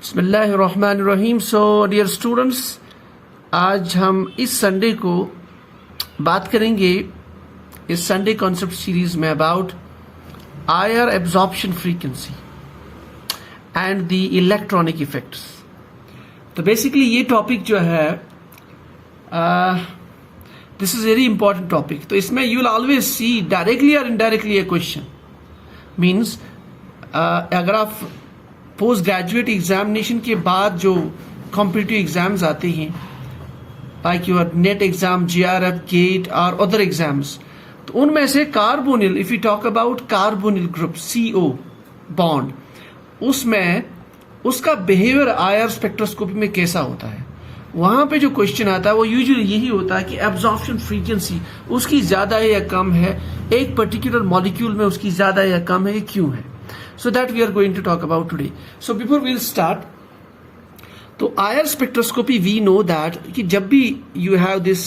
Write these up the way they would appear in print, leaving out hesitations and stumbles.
बिस्मिल्लाहिर्रहमानिर्रहीम। So dear students, आज हम इस संडे को बात करेंगे इस संडे कॉन्सेप्ट सीरीज में about IR absorption frequency and the electronic effects. तो बेसिकली ये टॉपिक जो है this is very important topic. तो इसमें you will always see directly और इनडायरेक्टली ए क्वेश्चन। मीन्स अगर आप पोस्ट ग्रेजुएट एग्जामिनेशन के बाद जो कॉम्पिटिटिव एग्जाम्स आते हैं like your NET exam, JRF, GATE और अदर एग्जाम्स, तो उनमें से carbonyl, if you talk about carbonyl group CO bond, उसमें उसका बिहेवियर आयर स्पेक्ट्रोस्कोपी में कैसा होता है, वहां पे जो क्वेश्चन आता है वो यूजुअली यही होता है कि एब्जॉर्प्शन फ्रीक्वेंसी उसकी ज्यादा है या कम है, एक पर्टिकुलर मॉलिक्यूल में उसकी ज्यादा या कम है, ये क्यों है। So that we are going to talk about today. So before we'll start, तो IR spectroscopy we know that कि जब भी you have this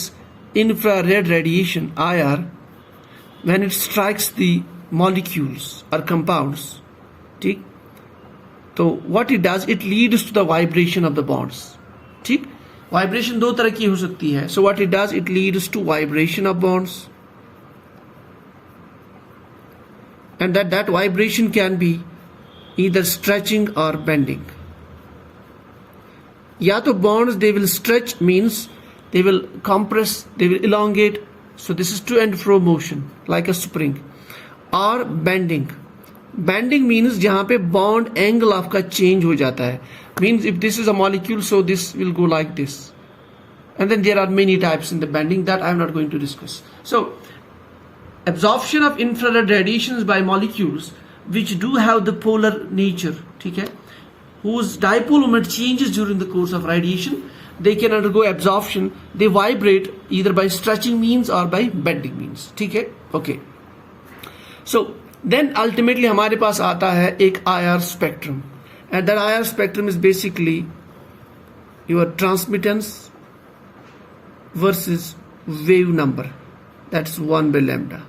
infrared radiation IR, when it strikes the molecules or compounds, ठीक, तो what it does, it leads to the vibration of the bonds, ठीक। Vibration दो तरह की हो सकती है। So what it does, it leads to vibration of bonds, and that vibration can be either stretching or bending. या तो bonds they will stretch, means they will compress, they will elongate, so this is to and fro motion like a spring, or bending. Bending means जहां पे bond angle आपका change हो जाता है, means if this is a molecule so this will go like this, and then there are many types in the bending that I am not going to discuss. So absorption of infrared radiations by molecules which do have the polar nature, ठीक है, whose dipole moment changes during the course of radiation, they can undergo absorption, they vibrate either by stretching means or by bending means, ठीक है, okay. So then ultimately हमारे पास आता है एक IR spectrum, and that IR spectrum is basically your transmittance versus wave number, that's 1 by lambda.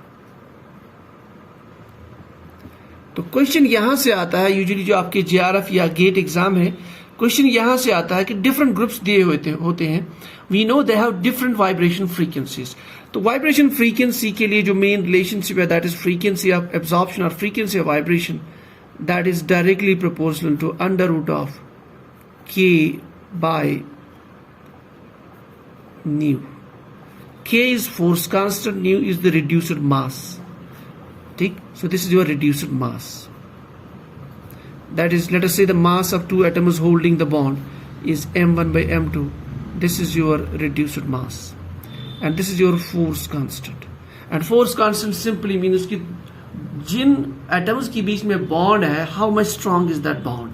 तो question यहां से आता है, यूजुअली जो आपके जीआरएफ या गेट एग्जाम है, क्वेश्चन यहां से आता है कि डिफरेंट ग्रुप्स दिए होते हैं, we know they have different vibration frequencies. तो वाइब्रेशन फ्रीक्वेंसी के लिए जो मेन रिलेशनशिप है, that is frequency of absorption और frequency of vibration, that is directly proportional to under root of K by nu. K is force constant, nu is the reduced mass, ठीक। So this is your reduced mass, that is, let us say the mass of two atoms holding the bond is m1 by m2, this is your reduced mass, and this is your force constant. And force constant simply means कि जिन atoms के बीच में bond है, how much strong is that bond,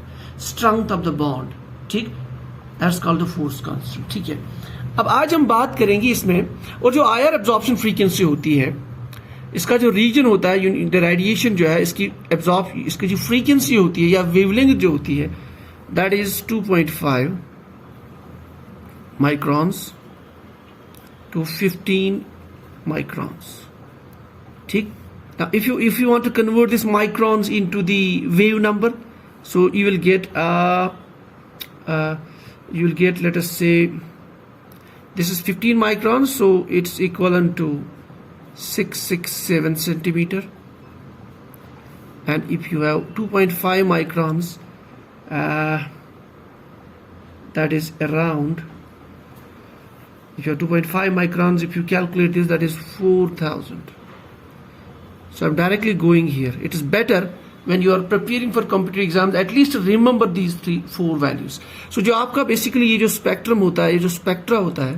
strength of the bond, ठीक, that's called the force constant, ठीक है। अब आज हम बात करेंगे इसमें, और जो आयर एब्जॉर्प्शन फ्रीक्वेंसी होती है, इसका जो रीजन होता है, रेडिएशन जो है, इसकी जो फ्रीक्वेंसी होती है या वेवलेंथ जो होती है, that is 2.5 microns to 15 microns, ठीक। Now if you want to convert this microns into the wave number, so you will get let us say this is 15 microns, so it's equivalent to 667 centimeter, and if you have 2.5 microns, that is around, if you have 2.5 microns, if you calculate this, that is 4000. So I'm directly going here. It is better when you are preparing for competitive exams, at least remember these 3-4 values. So जो आपका basically ये जो spectrum होता है, ये जो spectra होता है,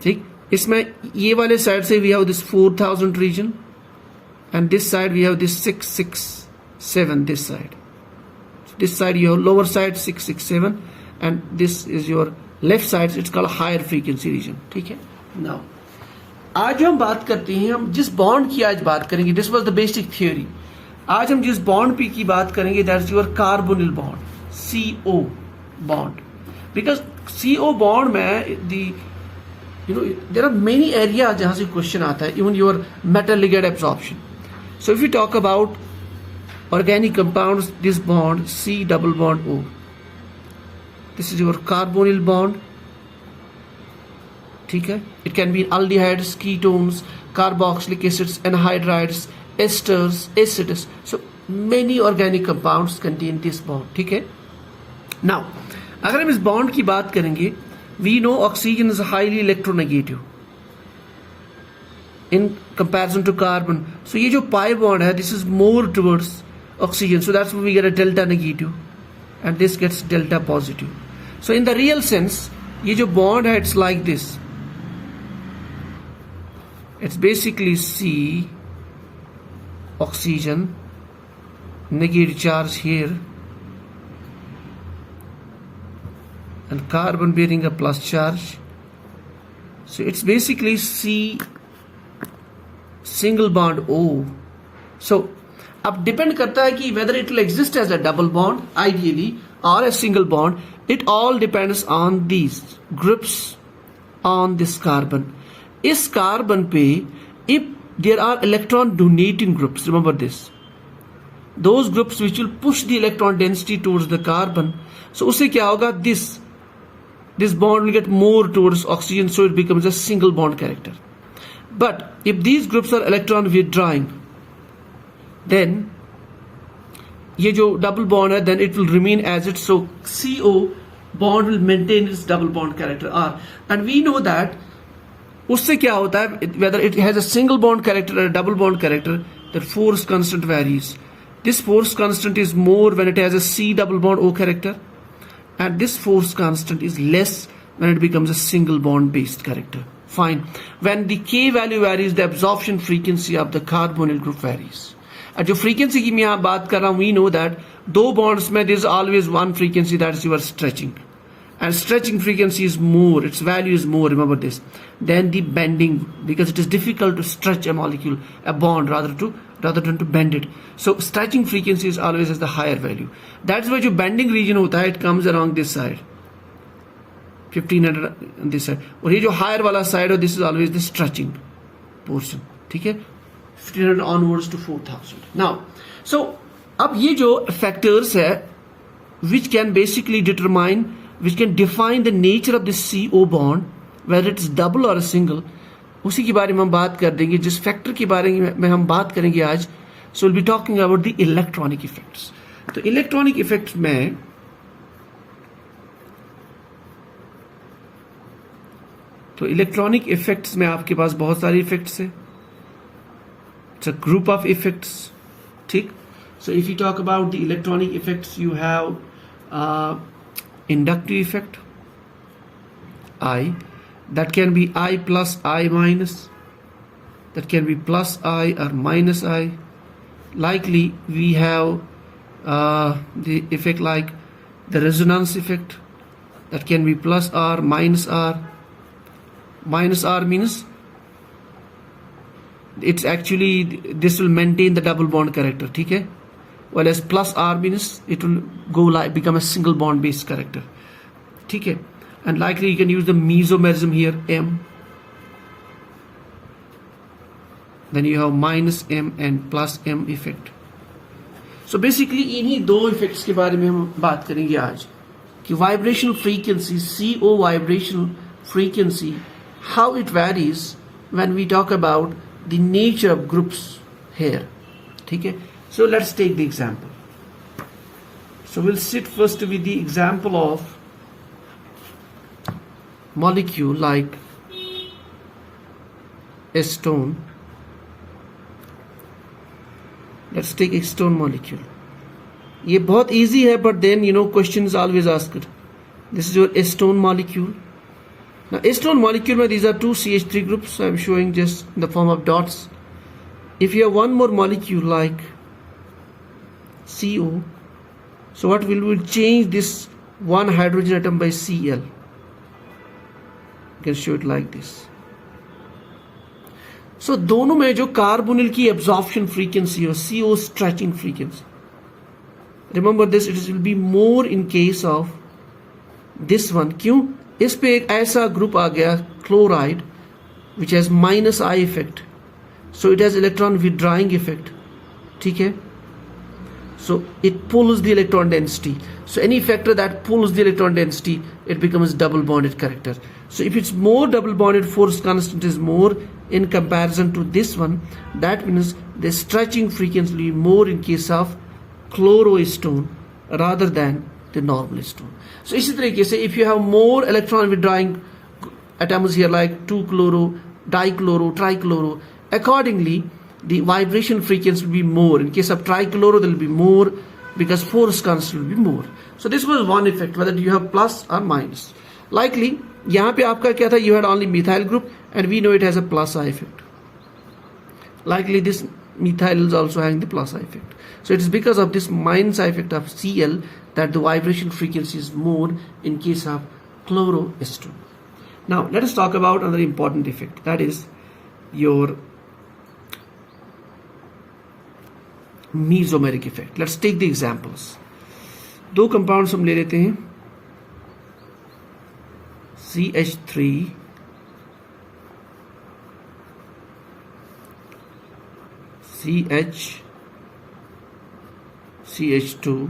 ठीक, इसमें ये वाले साइड से we have this 4000 region, and this side we have this 667, this side you have lower side 667, and this is your left side, it's called higher frequency region, ठीक है। नाउ आज हम बात करते हैं, हम जिस बॉन्ड की आज बात करेंगे, this was the basic theory. आज हम जिस बॉन्ड की बात करेंगे, that is your carbonyl bond, CO bond, because CO bond में दी there are many areas जहां से क्वेश्चन आता है, even your metal ligand absorption. So if we talk about organic compounds, this bond C double bond O. This is your carbonyl bond. ठीक है? It can be aldehydes, ketones, carboxylic acids, anhydrides, esters, acids. So many organic compounds contain this bond. ठीक है? Now, अगर हम इस bond की बात करेंगे, we know oxygen is highly electronegative in comparison to carbon. So ये जो pi bond है, this is more towards oxygen. So that's why we get a delta negative, and this gets delta positive. So in the real sense, ये जो bond है, it's like this. It's basically C oxygen, negative charge here, and carbon bearing a plus charge. So it's basically C single bond O. So अब depend करता है कि whether it will exist as a double bond ideally or a single bond. It all depends on these groups on this carbon. इस carbon पे if there are electron donating groups, remember this, those groups which will push the electron density towards the carbon, so उससे क्या होगा, this bond will get more towards oxygen, so it becomes a single bond character. But if these groups are electron withdrawing, then ये जो double bond है, then it will remain as it. So CO bond will maintain its double bond character R, and we know that उससे क्या होता है, whether it has a single bond character or a double bond character, the force constant varies. This force constant is more when it has a C double bond O character, and this force constant is less when it becomes a single bond based character. Fine. When the K value varies, the absorption frequency of the carbonyl group varies. और जो frequency की मैं यहाँ बात कर रहा हूँ, we know that दो bonds में there is always one frequency, that is your stretching. And stretching frequency is more, its value is more, remember this, than the bending, because it is difficult to stretch a molecule, a bond, rather than to bend it. So stretching frequency is always as the higher value. That's why जो bending region होता है, it comes along this side, 1500 on this side. और ये जो higher वाला side हो, this is always the stretching portion. ठीक है? 1500 onwards to 4000. Now, so अब ये जो factors है, which can basically determine, which can define the nature of this CO bond, whether it's double or a single, उसी के बारे में हम बात कर देंगे. जिस फैक्टर के बारे में हम बात करेंगे आज, so we'll be talking about the electronic effects. तो इलेक्ट्रॉनिक इफेक्ट्स में आपके पास बहुत सारे इफेक्ट्स हैं. It's a group of effects. ठीक. So if you talk about the electronic effects, you have inductive effect, I, that can be I plus I minus, that can be plus I or minus I. Likely we have the effect like the resonance effect, that can be plus R minus R. Minus R means it's actually, this will maintain the double bond character, ठीक है? Whereas plus R means it will go like become a single bond based character, ठीक है? And likely you can use the mesomerism here, M. Then you have minus M and plus M effect. So basically इन्हीं दो effects के बारे में हम बात करेंगे आज, कि vibrational frequency, CO vibrational frequency, how it varies when we talk about the nature of groups here, ठीक है? So let's take the example. So we'll sit first with the example of molecule like a stone. Let's take a stone molecule. ये बहुत easy है, but then question is always asked. This is your acetone molecule. Now acetone molecule, these are two CH3 groups. So I'm showing just in the form of dots. If you have one more molecule like CO, so what will change this one hydrogen atom by Cl. You can show it like this. So दोनों में जो carbonyl की absorption frequency और CO stretching frequency, remember this, it will be more in case of this one. क्यों? इस पे एक ऐसा ग्रुप आ गया chloride which has minus I effect, so it has electron withdrawing effect, ठीक है? So it pulls the electron density. So any factor that pulls the electron density, it becomes double bonded character. So if it's more double bonded, force constant is more in comparison to this one. That means the stretching frequency will be more in case of chlorostone rather than the normal stone. So इसी तरीके से if you have more electron withdrawing atoms here like 2-chloro, dichloro, trichloro, accordingly the vibration frequency will be more. In case of trichloro there will be more because force constant will be more. So this was one effect, whether you have plus or minus. Likely यहाँ पे आपका क्या था, you had only methyl group and we know it has a plus I effect. Likely this methyl is also having the plus I effect. So it is because of this minus I effect of Cl that the vibration frequency is more in case of chloroestone. Now let us talk about another important effect, that is your mesomeric effect. Let's take the examples. दो compounds हम ले लेते हैं, CH3 CH2.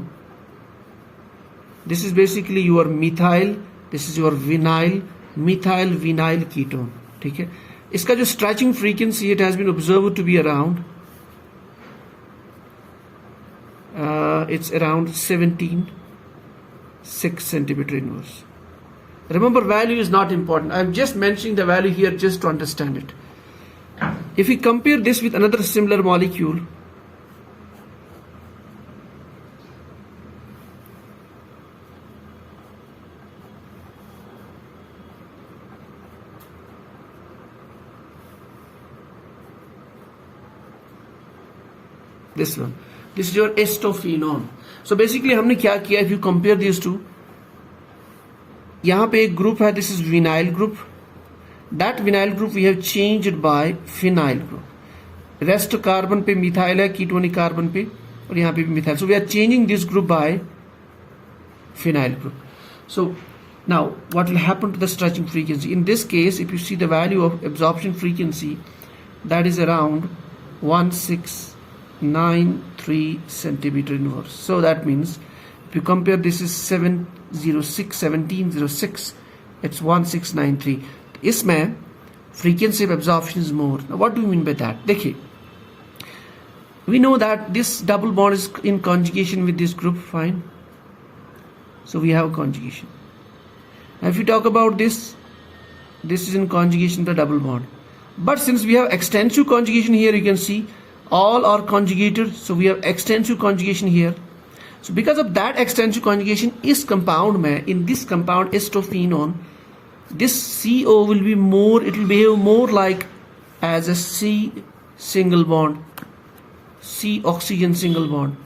This is basically your methyl, this is your vinyl, methyl vinyl ketone. ठीक है, इसका जो stretching frequency it has been observed to be around it's around 17.6 centimeter inverse. Remember, value is not important. I'm just mentioning the value here just to understand it. If we compare this with another similar molecule, this one, this is your acetophenone. So basically हमने क्या किया, if you compare these two, यहाँ पे एक group है, this is vinyl group. That vinyl group we have changed by phenyl group. Rest carbon पे methyl है, ketonic carbon पे, और यहाँ पे भी methyl. So we are changing this group by phenyl group. So now what will happen to the stretching frequency? In this case, if you see the value of absorption frequency, that is around 1693 centimeter inverse. So that means if you compare, this is 1706, it's 1693. इसमें frequency of absorption is more. Now what do we mean by that? देखिए, we know that this double bond is in conjugation with this group, fine. So we have conjugation. Now if we talk about this, this is in conjugation with the double bond. But since we have extensive conjugation here, you can see all are conjugated. So we have extensive conjugation here. So because of that extensive conjugation, इस compound में, in this compound acetophenone, this CO will be more, it will behave more like as a C single bond, C oxygen single bond.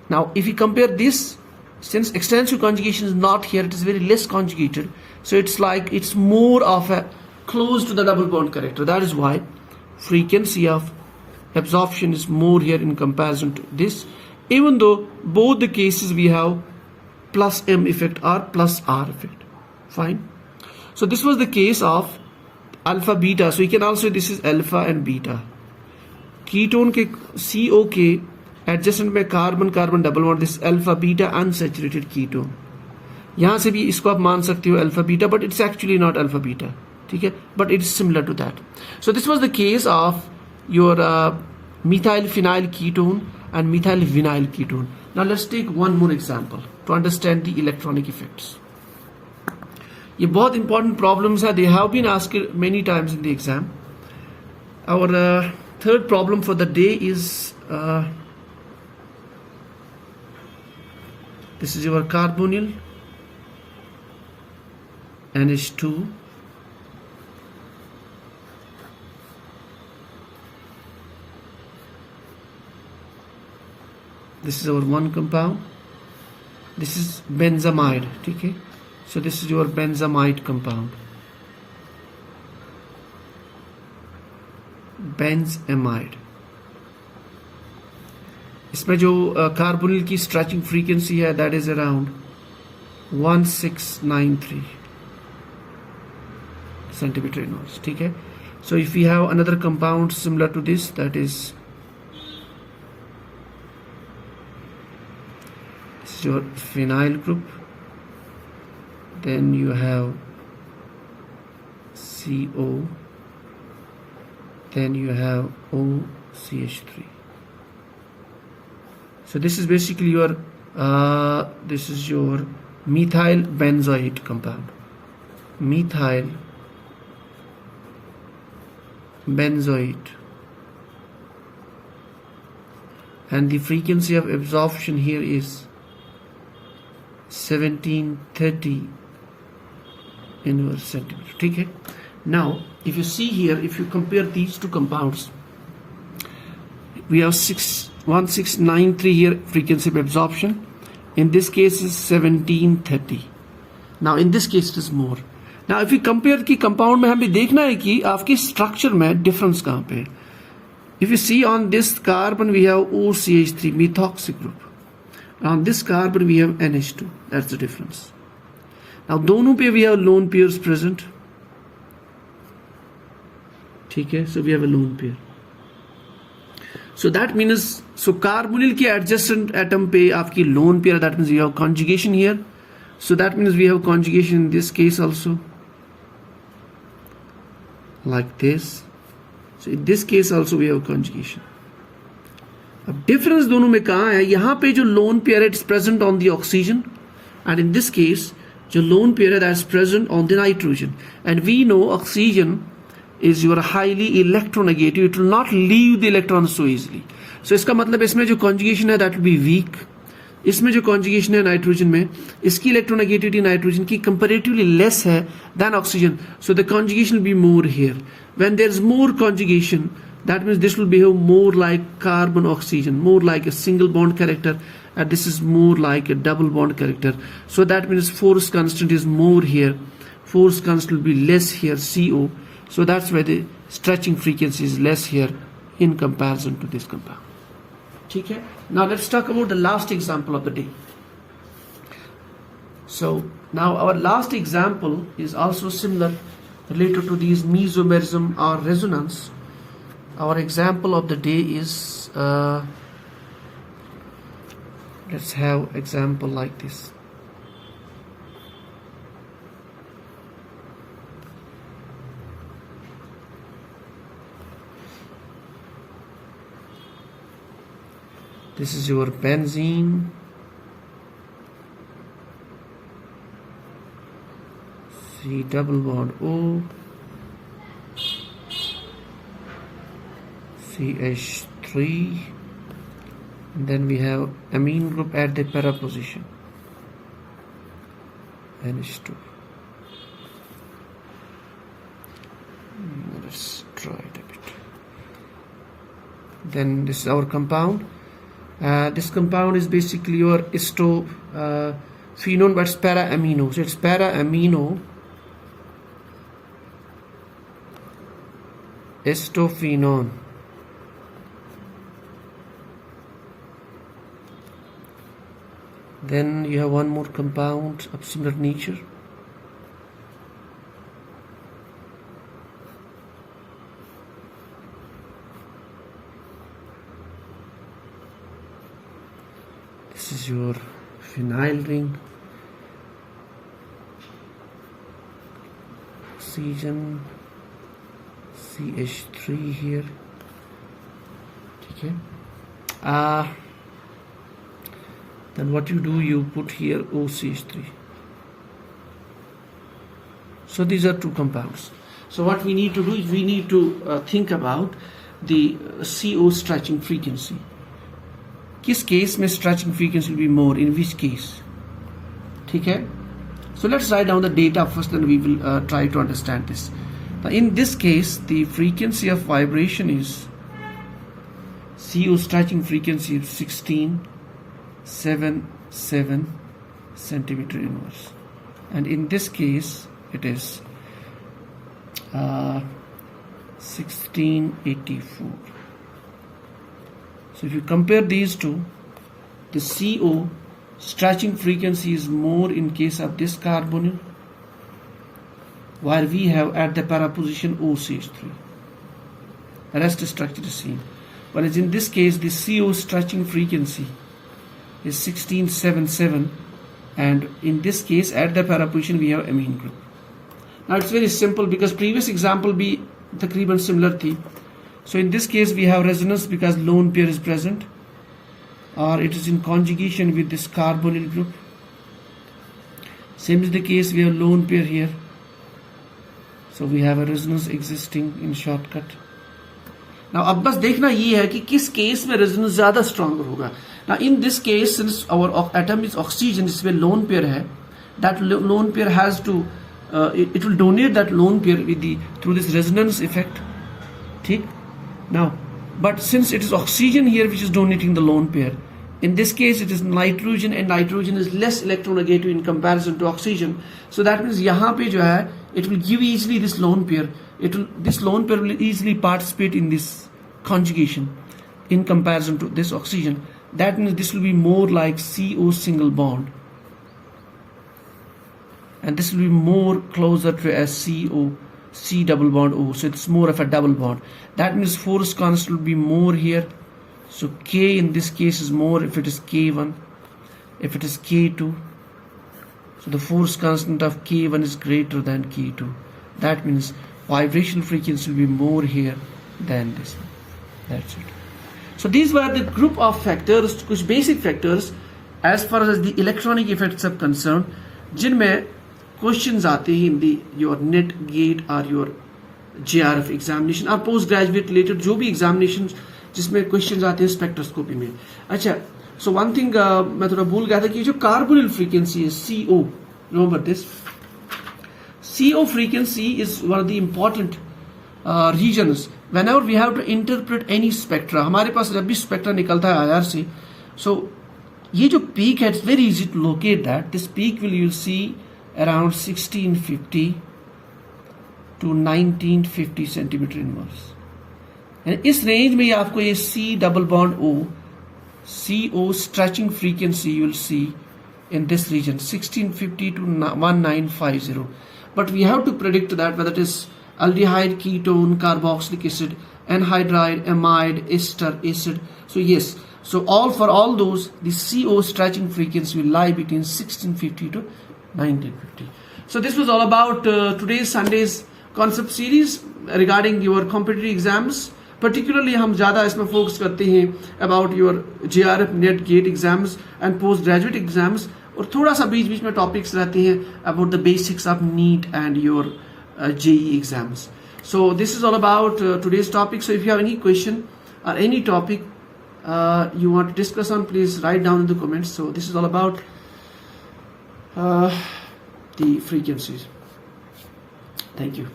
Now if you compare this, since extensive conjugation is not here, it is very less conjugated, so it's like it's more of a close to the double bond character. That is why frequency of absorption is more here in comparison to this, even though both the cases we have plus M effect or plus R effect. Fine. So this was the case of alpha beta. So you can also, this is alpha and beta. Ketone के CO के adjacent में carbon carbon double bond, this alpha beta unsaturated ketone. यहाँ से भी इसको आप मान सकते हो alpha beta, but it's actually not alpha beta. ठीक है, but it's similar to that. So this was the case of your methyl phenyl ketone and methyl vinyl ketone. Now let's take one more example to understand the electronic effects. ये बहुत important problems है. They have been asked many times in the exam. Our third problem for the day is this is your carbonyl NH2. This is our one compound. This is benzamide. Okay. So this is your benzamide compound. Benzamide. इसमें जो carbonyl की stretching frequency है, that is around 1693 centimeter inverse. ठीक है. So if we have another compound similar to this, that is is your phenyl group. Then you have CO. Then you have OCH3. So this is basically your this is your methyl benzoate compound. Methyl benzoate, and the frequency of absorption here is 1730 inverse centimeter. Okay. Now if you see here, if you compare these two compounds, we have 1693 here frequency of absorption. In this case is 1730. Now in this case it is more. Now if you compare कि compound में हमें देखना है कि आपकी structure में difference कहाँ पे है. If you see on this carbon we have OCH3 methoxy group. On this carbon we have NH2. That's the difference. Now दोनों पे we have lone pairs present. ठीक है, so we have a lone pair. So that means, so carbonyl के adjacent atom पे आपकी lone pair, that means you have conjugation here. So that means we have conjugation in this case also, like this. So in this case also we have conjugation. अब difference दोनों में कहाँ है? यहाँ पे जो lone pair is present on the oxygen, and in this case जो lone pair that is present on the nitrogen. And we know oxygen is your highly electronegative. It will not leave the electrons so easily. So इसका मतलब इसमें जो conjugation है that will be weak. इसमें जो conjugation है nitrogen में, इसकी electronegativity नाइट्रोजन की comparatively less है than oxygen. So the conjugation will be more here. When there is more conjugation, that means this will behave more like carbon oxygen, more like a single bond character, and this is more like a double bond character. So that means force constant is more here. Force constant will be less here, CO. So that's why the stretching frequency is less here in comparison to this compound. Okay? Now let's talk about the last example of the day. So now our last example is also similar, related to these mesomerism or resonance. Our example of the day is let's have example like this. This is your benzene, C double bond O, CH3, and then we have amine group at the para position, NH2. Let's try it a bit. Then this is our compound. This compound is basically your istophenone, but it's para-amino. So it's para-amino istophenone. Then you have one more compound of similar nature. This is your phenyl ring, oxygen, CH3 here. Okay. Then what you do, you put here OCH3. So these are two compounds. So what we need to do is we need to think about the CO stretching frequency. किस case में stretching frequency will be more, in which case? ठीक है? So let's write down the data first, then we will try to understand this. Now in this case, the frequency of vibration is CO stretching frequency is 1677 centimeter inverse, and in this case it is 1684. So if you compare these two, the CO stretching frequency is more in case of this carbonyl, while we have at the para position OCH3. The rest is structure is same. Whereas in this case, the CO stretching frequency is 1677, and in this case at the para position we have amine group. Now it's very simple because previous example भी तकरीबन similar थी. So in this case we have resonance because lone pair is present, or it is in conjugation with this carbonyl group. Same is the case, we have lone pair here. So we have a resonance existing in shortcut. Now अब बस देखना ये है कि किस case में resonance ज़्यादा stronger होगा. Now in this case, since our atom is oxygen, इसमें lone pair है, that lone pair has to it will donate that lone pair with through this resonance effect. ठीक? Now, but since it is oxygen here which is donating the lone pair, in this case it is nitrogen, and nitrogen is less electronegative in comparison to oxygen. So that means यहाँ पे जो है, it will give easily this lone pair. This lone pair will easily participate in this conjugation in comparison to this oxygen. That means this will be more like CO single bond, and this will be more closer to a C double bond O. So it's more of a double bond. That means force constant will be more here. So K in this case is more if it is K1, if it is K2. So the force constant of K1 is greater than K2. That means vibrational frequency will be more here than this one. That's it. So these were the group of factors, कुछ basic factors as far as the electronic effects are concerned, जिनमें questions आते हैं in the your NET GATE or your JRF examination और post graduate related जो भी examinations जिसमें questions आते हैं spectroscopy में. अच्छा, so one thing मैं थोड़ा भूल गया था कि जो carbonyl frequency है CO, remember this. CO frequency is one of the important regions whenever we have to interpret any spectra. हमारे पास जब भी spectra निकलता है IR से, so ये जो peak है, it's very easy to locate that. This peak will you'll see around 1650 to 1950 centimeter inverse. And इस range में आपको ये C double bond O, CO stretching frequency you will see in this region 1650 to 1950. But we have to predict that whether it is aldehyde, ketone, carboxylic acid, anhydride, amide, ester, acid. So yes, so for all those, the CO stretching frequency will lie between 1650 to 1950. So this was all about today's Sunday's concept series regarding your competitive exams. Particularly हम ज़्यादा इसमें focus करते हैं about your JRF, NET, GATE exams and post graduate exams, और थोड़ा सा बीच बीच में topics रहते हैं about the basics of NEET and your JEE exams. So this is all about today's topic. So if you have any question or any topic you want to discuss on, please write down in the comments. So this is all about the frequencies. Thank you.